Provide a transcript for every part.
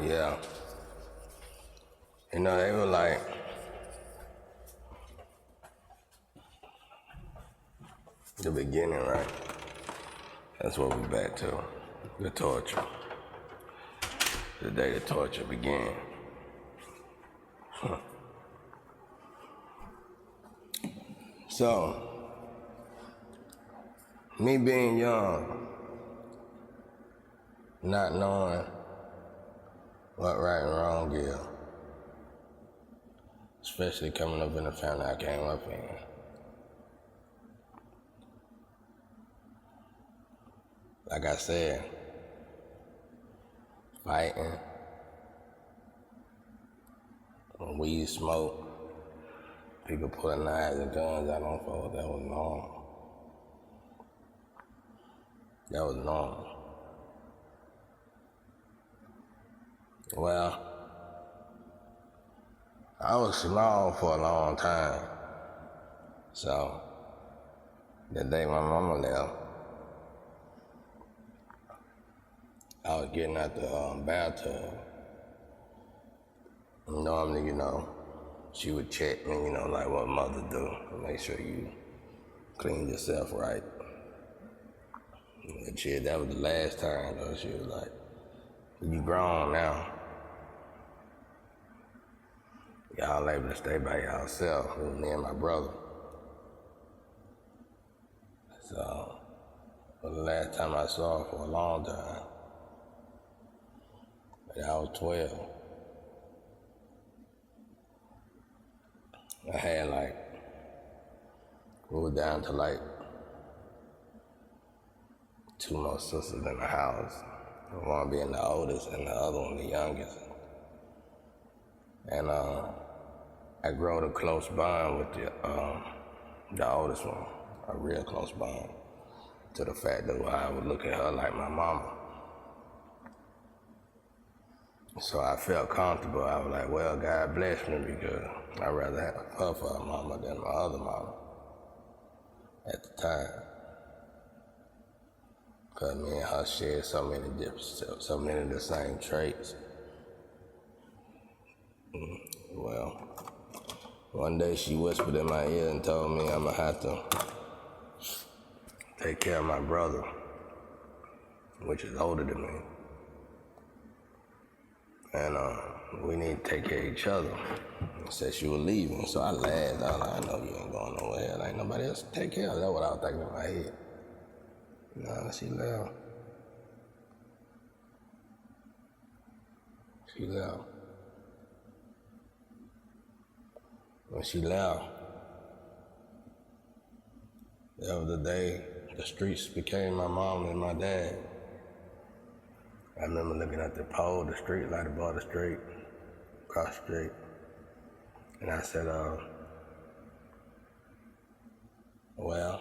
Yeah. They were like, the beginning, right? That's what we back to. The torture. The day the torture began. So, me being young, not knowing what right and wrong is, especially coming up in the family I came up in. Like I said, fighting, weed smoke, people pulling knives and guns out on folks, that was normal. That was normal. Well, I was small for a long time. So, the day my mama left, I was getting out the bathtub. Normally, she would check me, like what mother do, to make sure you clean yourself right. And shit, that was the last time, though. She was like, you grown now. Y'all able to stay by yourself. It was me and my brother. So, for the last time I saw her for a long time, and I was 12. I had we were down to two more sisters in the house. One being the oldest and the other one the youngest. And I grew a close bond with the oldest one, a real close bond, to the fact that I would look at her like my mama. So I felt comfortable. I was like, well, God bless me, because I'd rather have her for a mama than my other mama at the time. Because me and her shared so many of the same traits. Well, one day she whispered in my ear and told me I'm going to have to take care of my brother, which is older than me. And we need to take care of each other. Said she was leaving, so I laughed. I was like, I know you ain't going nowhere. There ain't nobody else to take care of. That's what I was thinking in my head. Nah, she left. She left. When she left, that was the day the streets became my mom and my dad. I remember looking at the pole, the street light above the street, across the street. And I said, well,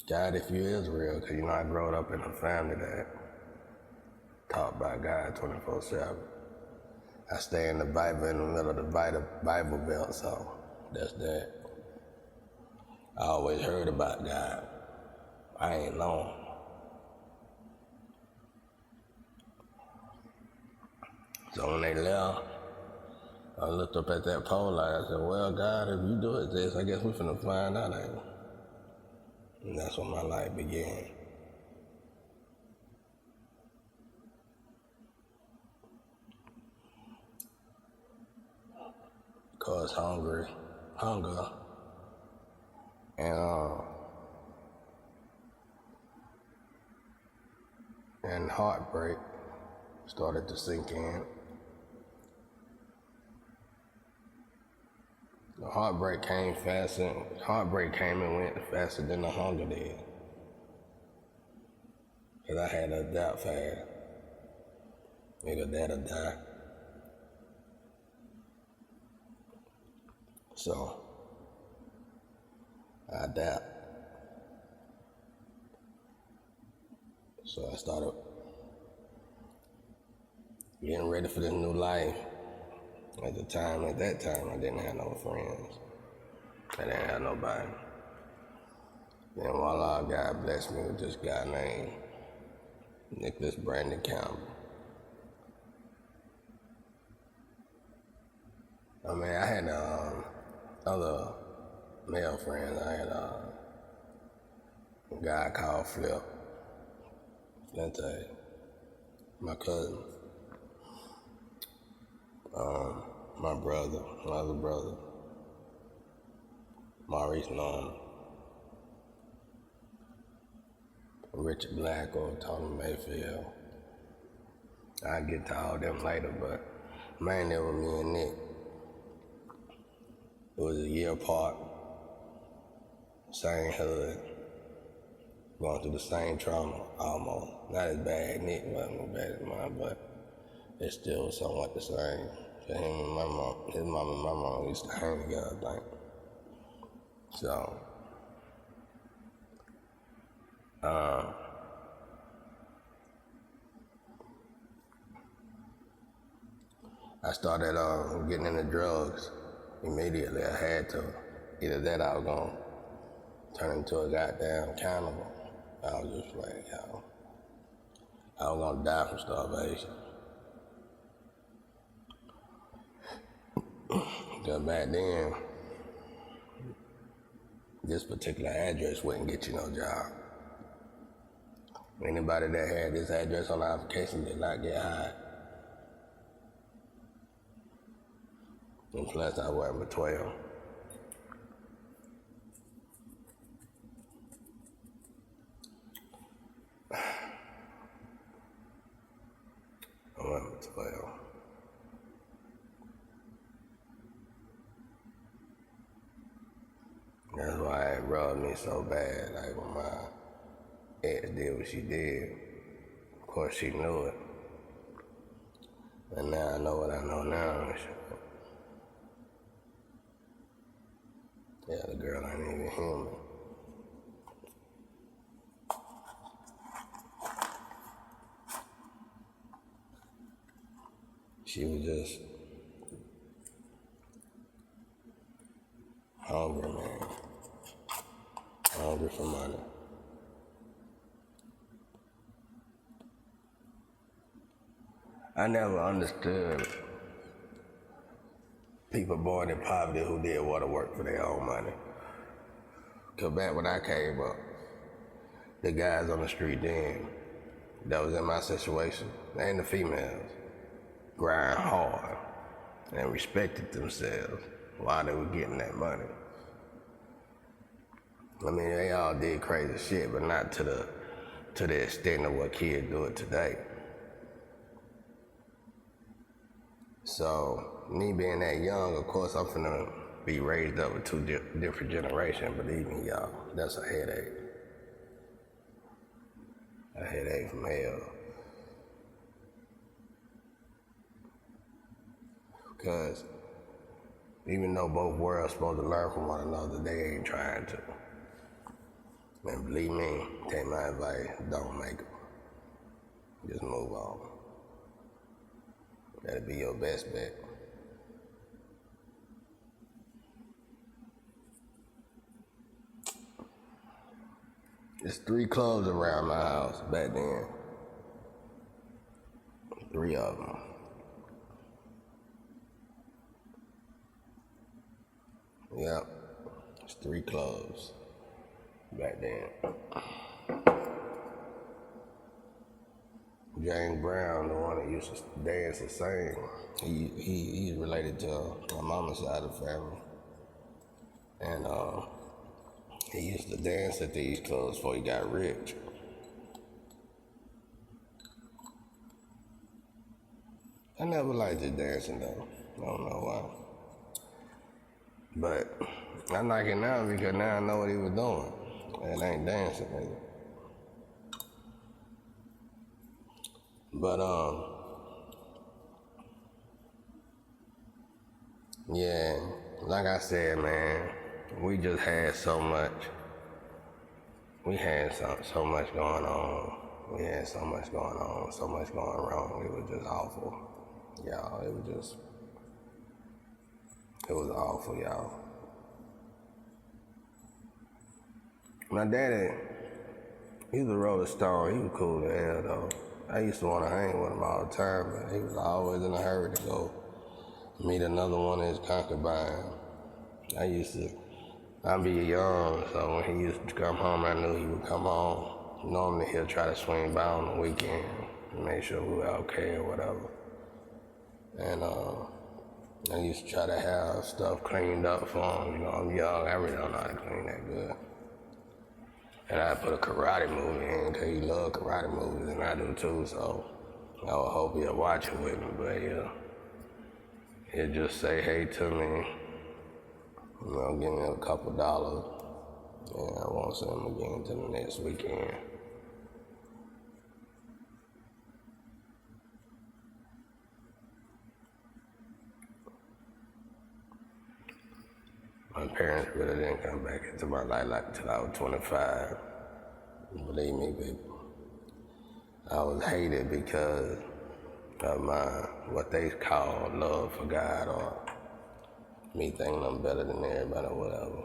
God, if you is real, because I grew up in a family that taught by God 24/7. I stay in the Bible, in the middle of the Bible belt, so that's that. I always heard about God. I ain't known. So when they left, I looked up at that pole light. I said, well, God, if you do it this, I guess we finna find out, ain't we? And that's when my life began. Cause hunger, and heartbreak started to sink in. The heartbreak came faster. Heartbreak came and went faster than the hunger did. Cause I had to adapt fast. Nigga, that'll die. So, I adapt. So I started getting ready for this new life. At that time, I didn't have no friends. I didn't have nobody. Then voila, God blessed me with this guy named Nicholas Brandon Campbell. I mean, I had other male friends. I had a guy called Flip. Flinte, my cousin. My brother, my other brother, Maurice Norman, Richard Black or Tony Mayfield. I'll get to all them later, but mainly it was me and Nick. It was a year apart, same hood, going through the same trauma almost. Not as bad, Nick wasn't as bad as mine, but it still was somewhat the same. So him and my mom, his mom and my mom used to hang together, I think. So, I started getting into drugs immediately. I had to. Either that or I was going to turn into a goddamn cannibal. I was just like, yo, I was going to die from starvation. Because back then, this particular address wouldn't get you no job. Anybody that had this address on the application did not get hired. And plus, I wasn't but 12. I wasn't but 12. That's why it rubbed me so bad. Like when my ex did what she did, of course she knew it. And now I know what I know now. Yeah, the girl ain't even human. She was just hungry, man. Hungry for money. I never understood people born in poverty who did water work for their own money. Cause back when I came up, the guys on the street then, that was in my situation, and the females, grind hard and respected themselves while they were getting that money. I mean, they all did crazy shit, but not to the extent of what kids do it today. So, me being that young, of course, I'm finna be raised up with two different generations. Believe me, y'all, that's a headache. A headache from hell. Because even though both worlds supposed to learn from one another, they ain't trying to. And believe me, take my advice, don't make them. Just move on. That'll be your best bet. There's 3 clubs around my house back then. 3 of them. Yep, it's 3 clubs back then. James Brown, the one that used to dance and sing, he's related to my mama's side of the family. And he used to dance at these clubs before he got rich. I never liked his dancing though. I don't know why. But I like it now because now I know what he was doing. It ain't dancing, nigga. But yeah, like I said, man, we just had so much. We had so much going on. We had so much going on, so much going wrong. It was just awful, y'all. It was awful, y'all. My daddy He was a Rolling Stone. He was cool as hell, though. I used to want to hang with him all the time, but he was always in a hurry to go meet another one of his concubines. I'd be young, so when he used to come home, I knew he would come home. Normally he'll try to swing by on the weekend to make sure we were okay or whatever. And I used to try to have stuff cleaned up for him. You know, I'm young, I really don't know how to clean that good. And I put a karate movie in, because he loved karate movies, and I do too, so I would hope he'll watch it with me, but he'll just say hey to me, you know, give me a couple dollars, and I won't see him again until the next weekend. My parents really didn't come back into my life until I was 25. Believe me, people. I was hated because of what they call love for God, or me thinking I'm better than everybody or whatever.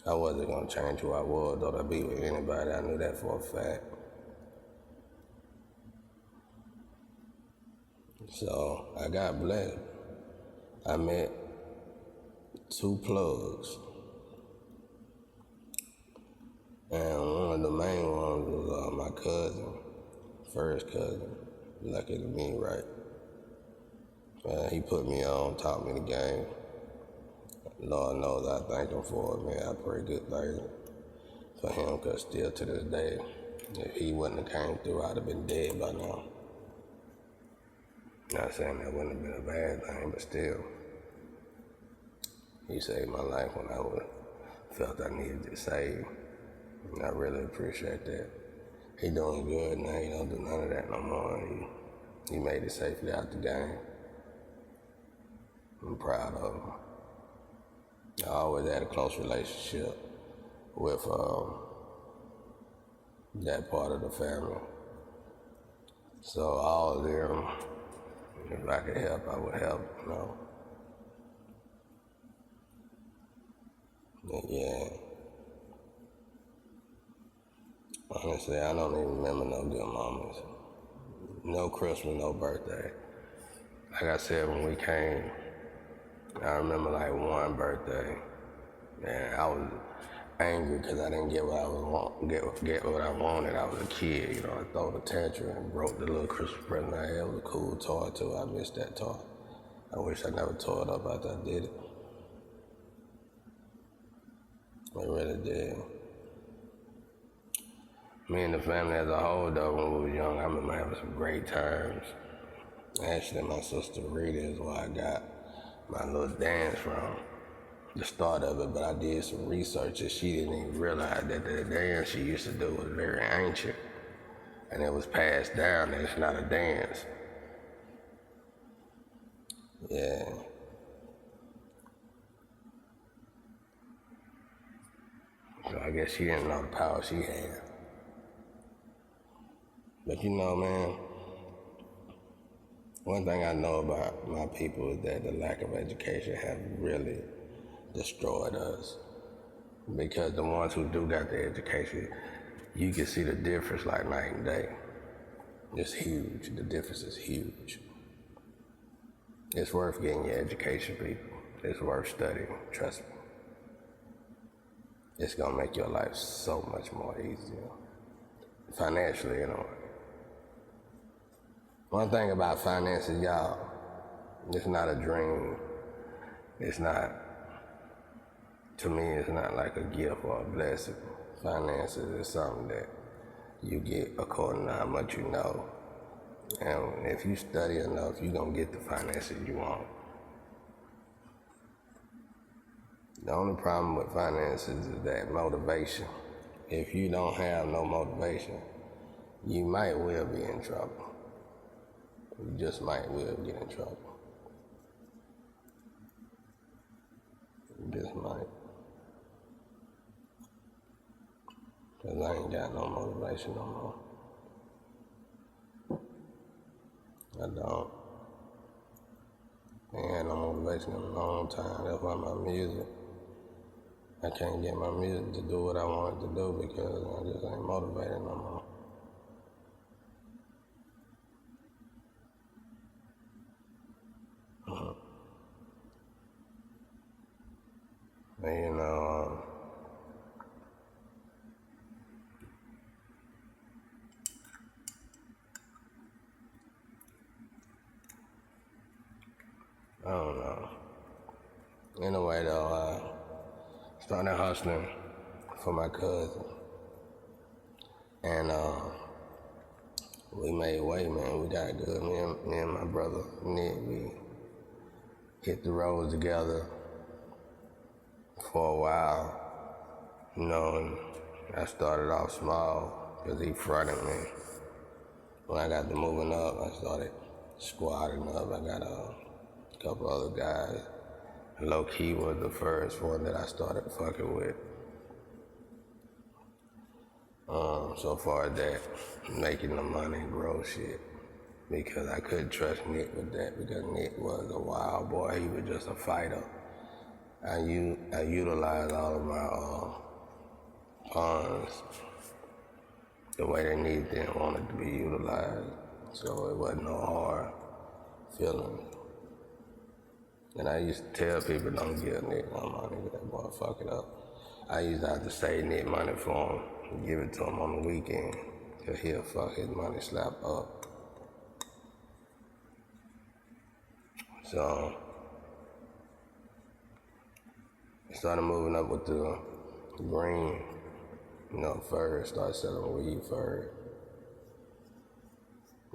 I wasn't gonna change who I was, or to be with anybody. I knew that for a fact. So I got blessed. I met 2 plugs. And one of the main ones was my cousin, first cousin, lucky to me, right? He put me on, taught me the game. Lord knows I thank him for it, man. I pray good things for him, because still to this day, if he wouldn't have came through, I'd have been dead by now. Not saying that wouldn't have been a bad thing, but still, he saved my life when I felt I needed to save. And I really appreciate that. He doing good now. He don't do none of that no more. He made it safely out the game. I'm proud of him. I always had a close relationship with that part of the family. So all of them, if I could help, I would help, you know. But yeah. Honestly, I don't even remember no good moments. No Christmas, no birthday. Like I said, when we came, I remember like one birthday, and I was angry because I didn't get what I wanted. I was a kid, you know. I threw a tantrum and broke the little Christmas present I had. It was a cool toy too. I missed that toy. I wish I never tore it up after I did it. I really did. Me and the family as a whole, though, when we were young, I remember having some great times. Actually, my sister Rita is where I got my little dance from, the start of it, but I did some research and she didn't even realize that the dance she used to do was very ancient, and it was passed down, and it's not a dance. Yeah. So I guess she didn't know the power she had. But you know, man, one thing I know about my people is that the lack of education has really destroyed us. Because the ones who do got the education, you can see the difference like night and day. It's huge. The difference is huge. It's worth getting your education, people. It's worth studying, trust me. It's gonna make your life so much more easier. Financially, you know. One thing about finances, y'all, it's not a dream. It's not, to me, it's not like a gift or a blessing. Finances is something that you get according to how much you know. And if you study enough, you're gonna get the finances you want. The only problem with finances is that motivation. If you don't have no motivation, you might well be in trouble. You just might well get in trouble. You just might. Because I ain't got no motivation no more. I don't. I ain't had no motivation in a long time. That's why my music, I can't get my music to do what I want it to do because I just ain't motivated no more. And you know, I don't know. Anyway though, I started hustling for my cousin. And we made way, man. We got good. Me and my brother Nick, we hit the road together for a while, you know, and I started off small because he fronted me. When I got to moving up, I started squatting up. I got a couple other guys. Low Key was the first one that I started fucking with. So far as that, making the money grow shit. Because I couldn't trust Nick with that because Nick was a wild boy. He was just a fighter. I utilized all of my funds the way they needed and wanted to be utilized. So it wasn't no hard feelings. And I used to tell people, don't give Nick no money, that boy fuck it up. I used to have to save Nick money for him and give it to him on the weekend, cause he'll fuck his money slap up. So, I started moving up with the green, you know, first, started selling weed first.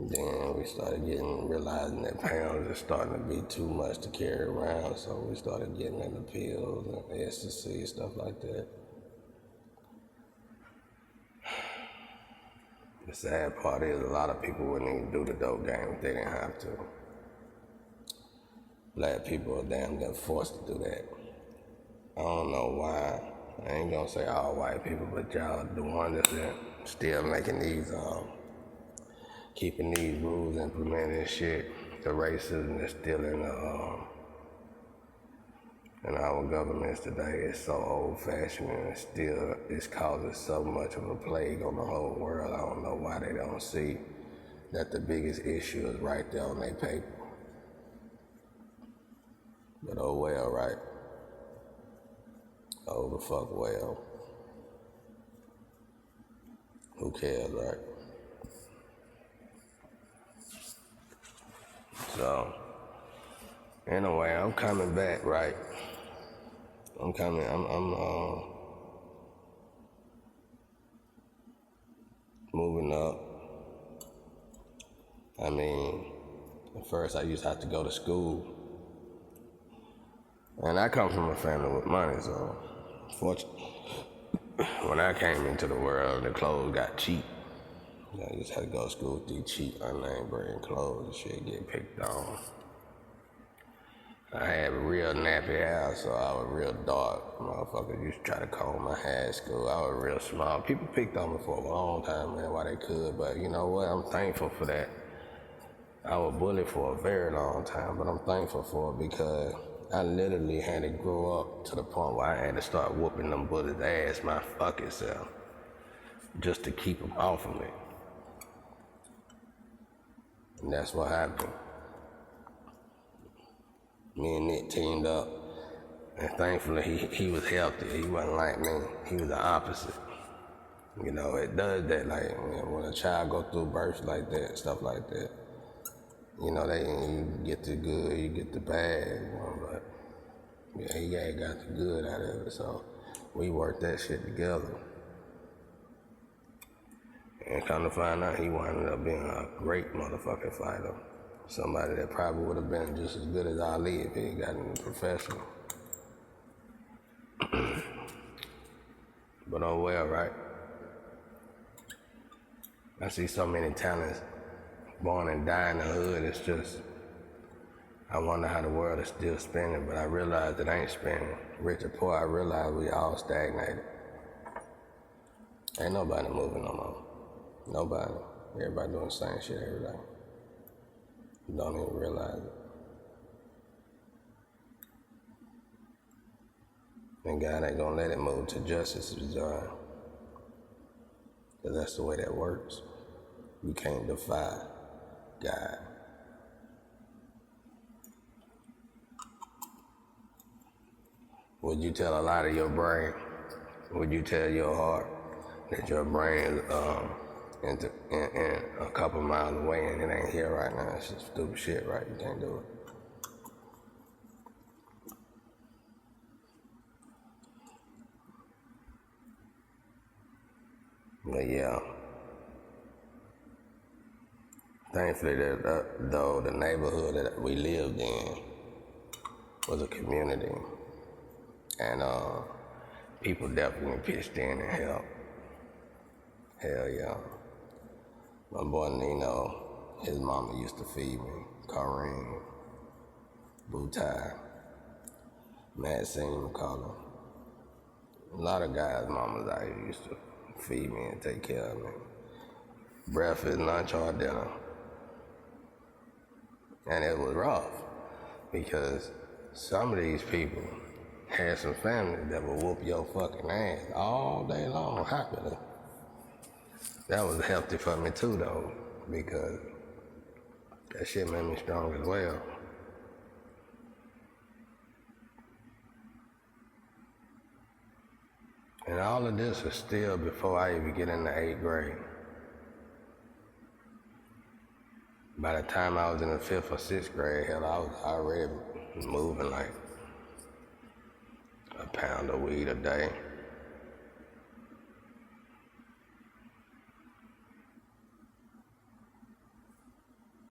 Then we started realizing that pounds is starting to be too much to carry around, so we started getting into pills and ecstasy, stuff like that. The sad part is a lot of people wouldn't even do the dope game if they didn't have to. Black people are damn near forced to do that. I don't know why. I ain't gonna say all white people, but y'all the ones that's still making these keeping these rules implemented and shit. The racism that's still in our governments today is so old-fashioned and it's causing so much of a plague on the whole world. I don't know why they don't see that the biggest issue is right there on their paper. But oh well, right? Oh the fuck well. Who cares, right? So, anyway, I'm coming back, right? I'm moving up. I mean, at first I used to have to go to school. And I come from a family with money, so fortunately, when I came into the world, the clothes got cheap. I just had to go to school with these cheap, unnamed brand clothes and shit get picked on. I had real nappy hair, so I was real dark. Motherfuckers used to try to comb my hair at school. I was real small. People picked on me for a long time, man, while they could, but you know what? I'm thankful for that. I was bullied for a very long time, but I'm thankful for it because I literally had to grow up to the point where I had to start whooping them bullies' ass my fucking self just to keep them off of me. And that's what happened. Me and Nick teamed up, and thankfully he was healthy. He wasn't like me. He was the opposite. You know, it does that, like, when a child go through birth like that, stuff like that. You know, you get the good, you get the bad, you know, but yeah, he got the good out of it, so we worked that shit together. And come to find out, he wound up being a great motherfucking fighter. Somebody that probably would have been just as good as Ali if he got into professional. But oh well, right? I see so many talents born and die in the hood. It's just, I wonder how the world is still spinning, but I realize it ain't spinning. Rich or poor, I realize we all stagnated. Ain't nobody moving no more. Nobody. Everybody doing the same shit every day. Don't even realize it. And God ain't gonna let it move till justice is done. Because that's the way that works. You can't defy God. Would you tell a lie to your brain? Would you tell your heart that your brain is in a couple miles away and it ain't here right now? It's just stupid shit, right? You can't do it. But yeah, thankfully though the neighborhood that we lived in was a community, and people definitely pitched in and helped. Hell yeah. My boy Nino, his mama used to feed me. Kareem, Bootai, Maxine McCullough. A lot of guys' mamas out here used to feed me and take care of me. Breakfast, lunch, or dinner. And it was rough because some of these people had some family that would whoop your fucking ass all day long, happily. That was healthy for me too, though, because that shit made me strong as well. And all of this was still before I even get into 8th grade. By the time I was in the 5th or 6th grade, hell, I was already moving like a pound of weed a day.